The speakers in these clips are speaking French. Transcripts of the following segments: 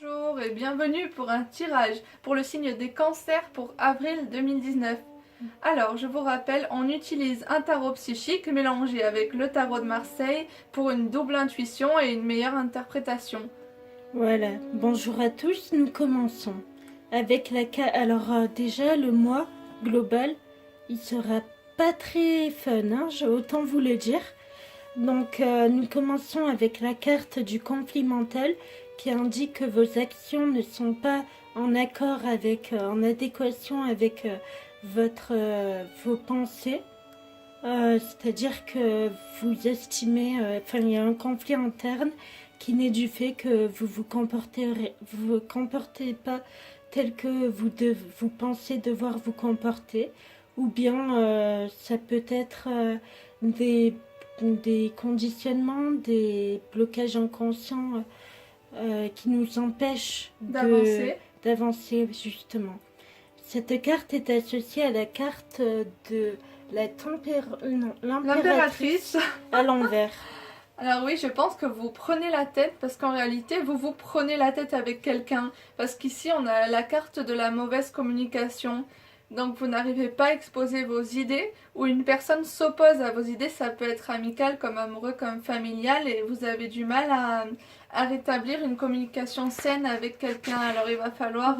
Bonjour et bienvenue pour un tirage pour le signe des cancers pour avril 2019. Alors, je vous rappelle, on utilise un tarot psychique mélangé avec le tarot de Marseille pour une double intuition et une meilleure interprétation. Voilà, bonjour à tous, nous commençons avec Alors déjà, le mois global, il sera pas très fun, hein, autant vous le dire. Donc nous commençons avec la carte du conflit mental qui indique que vos actions ne sont pas en accord avec, en adéquation avec vos pensées. C'est-à-dire que vous estimez, il y a un conflit interne qui naît du fait que vous comportez pas tel que vous pensez devoir vous comporter, ou bien ça peut être des conditionnements, des blocages inconscients qui nous empêchent d'avancer justement. Cette carte est associée à la carte de l'impératrice à l'envers. Alors oui, je pense que vous prenez la tête parce qu'en réalité, vous prenez la tête avec quelqu'un. Parce qu'ici, on a la carte de la mauvaise communication. Donc vous n'arrivez pas à exposer vos idées ou une personne s'oppose à vos idées. Ça peut être amical, comme amoureux, comme familial et vous avez du mal à rétablir une communication saine avec quelqu'un. Alors il va falloir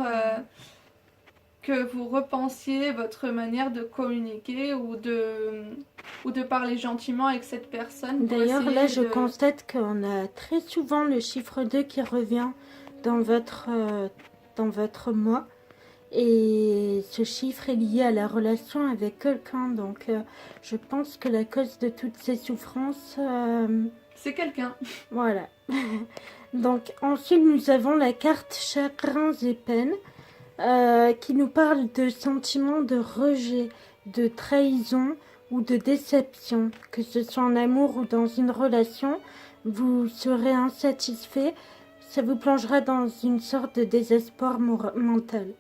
que vous repensiez votre manière de communiquer ou de parler gentiment avec cette personne. D'ailleurs, là, je constate qu'on a très souvent le chiffre 2 qui revient dans votre mois. Et ce chiffre est lié à la relation avec quelqu'un. Donc, je pense que la cause de toutes ces souffrances... c'est quelqu'un. Voilà. Donc, ensuite, nous avons la carte chagrins et peines. Qui nous parle de sentiments de rejet, de trahison ou de déception, que ce soit en amour ou dans une relation, vous serez insatisfait, ça vous plongera dans une sorte de désespoir mental.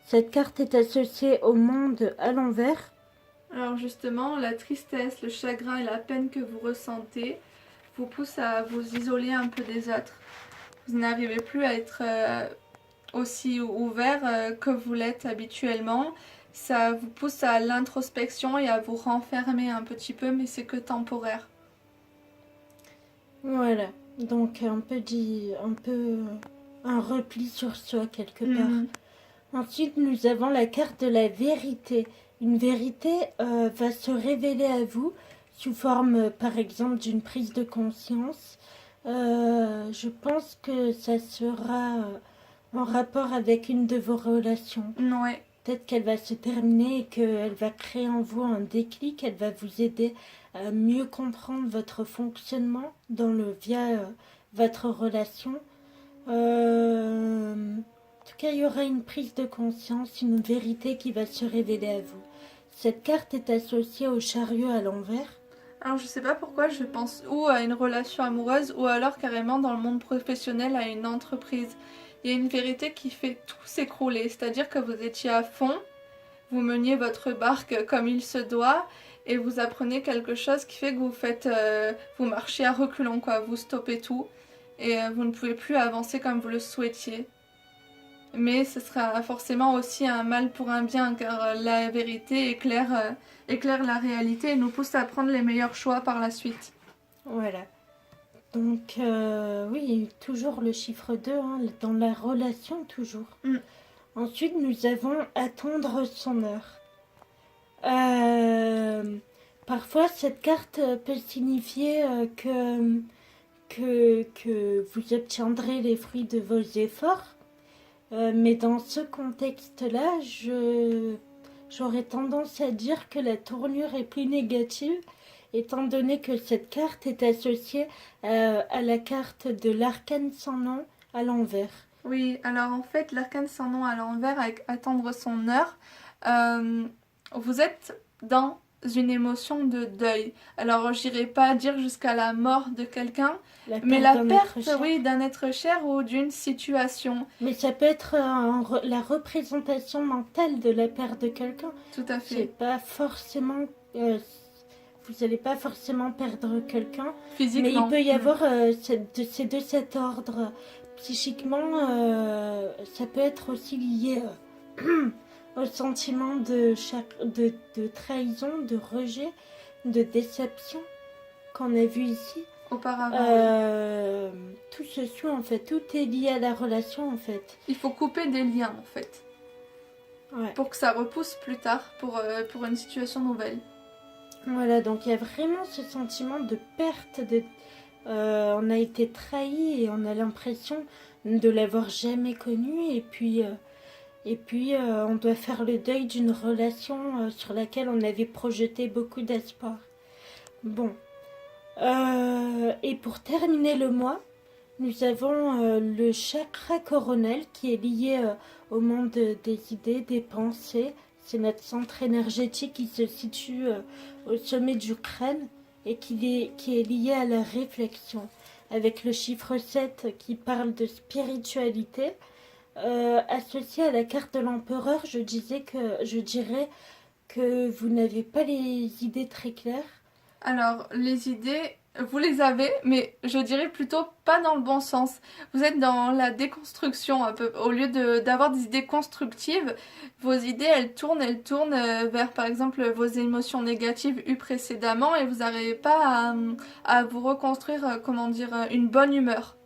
Cette carte est associée au monde à l'envers. Alors justement, la tristesse, le chagrin et la peine que vous ressentez vous poussent à vous isoler un peu des autres. Vous n'arrivez plus à être aussi ouvert que vous l'êtes habituellement. Ça vous pousse à l'introspection et à vous renfermer un petit peu, mais c'est que temporaire. Voilà, donc un peu un repli sur soi quelque part. Ensuite, nous avons la carte de la vérité. Une vérité va se révéler à vous sous forme, par exemple, d'une prise de conscience. Je pense que ça sera en rapport avec une de vos relations. Ouais. Peut-être qu'elle va se terminer et qu'elle va créer en vous un déclic, elle va vous aider à mieux comprendre votre fonctionnement via votre relation. En tout cas, il y aura une prise de conscience, une vérité qui va se révéler à vous. Cette carte est associée au chariot à l'envers. Alors je sais pas pourquoi je pense ou à une relation amoureuse ou alors carrément dans le monde professionnel à une entreprise. Il y a une vérité qui fait tout s'écrouler, c'est-à-dire que vous étiez à fond, vous meniez votre barque comme il se doit et vous apprenez quelque chose qui fait que vous marchez à reculons quoi, vous stoppez tout et vous ne pouvez plus avancer comme vous le souhaitiez. Mais ce sera forcément aussi un mal pour un bien car la vérité éclaire la réalité et nous pousse à prendre les meilleurs choix par la suite. Voilà. Donc, oui, toujours le chiffre 2, hein, dans la relation, toujours. Ensuite, nous avons attendre son heure. Parfois, cette carte peut signifier que vous obtiendrez les fruits de vos efforts. Mais dans ce contexte-là, j'aurais tendance à dire que la tournure est plus négative, étant donné que cette carte est associée à la carte de l'arcane sans nom à l'envers. Oui, alors en fait, l'arcane sans nom à l'envers avec attendre son heure, vous êtes dans une émotion de deuil. Alors j'irai pas dire jusqu'à la mort de quelqu'un, mais la perte, oui, d'un être cher ou d'une situation. Mais ça peut être la représentation mentale de la perte de quelqu'un. Tout à fait. C'est pas forcément... vous n'allez pas forcément perdre quelqu'un. Physiquement. Mais il peut y avoir c'est de cet ordre. psychiquement, ça peut être aussi lié au sentiment de trahison, de rejet, de déception qu'on a vu ici. Auparavant. Tout se suit en fait, tout est lié à la relation en fait. Il faut couper des liens en fait. Ouais. Pour que ça repousse plus tard pour une situation nouvelle. Voilà, donc il y a vraiment ce sentiment de perte, on a été trahi et on a l'impression de l'avoir jamais connu et puis on doit faire le deuil d'une relation sur laquelle on avait projeté beaucoup d'espoir. Bon, et pour terminer le mois, nous avons le chakra coronel qui est lié au monde des idées, des pensées. C'est notre centre énergétique qui se situe au sommet du crâne et qui est lié à la réflexion. Avec le chiffre 7 qui parle de spiritualité, associé à la carte de l'empereur, je dirais que vous n'avez pas les idées très claires. Alors, les idées, vous les avez, mais je dirais plutôt pas dans le bon sens. Vous êtes dans la déconstruction un peu. Au lieu d'avoir des idées constructives, vos idées, elles tournent vers, par exemple, vos émotions négatives eues précédemment et vous n'arrivez pas à vous reconstruire, une bonne humeur.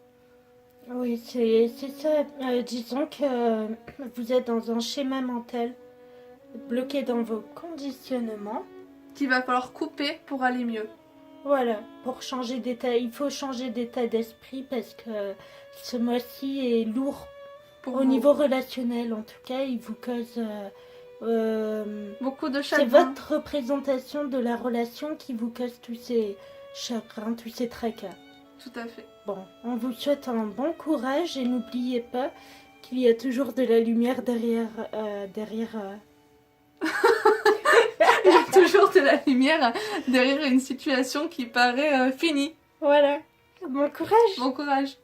Oui, c'est ça. Disons que vous êtes dans un schéma mental, bloqué dans vos conditionnements. Qu'il va falloir couper pour aller mieux. Voilà, pour changer d'état, il faut changer d'état d'esprit parce que ce mois-ci est lourd au niveau relationnel. En tout cas, il vous cause beaucoup de c'est chagrin. votre représentation de la relation qui vous cause tous ces chagrins, tous ces tracas. Tout à fait. Bon, on vous souhaite un bon courage et n'oubliez pas qu'il y a toujours de la lumière derrière. Il y a toujours de la lumière derrière une situation qui paraît finie. Voilà. Bon courage. Bon courage.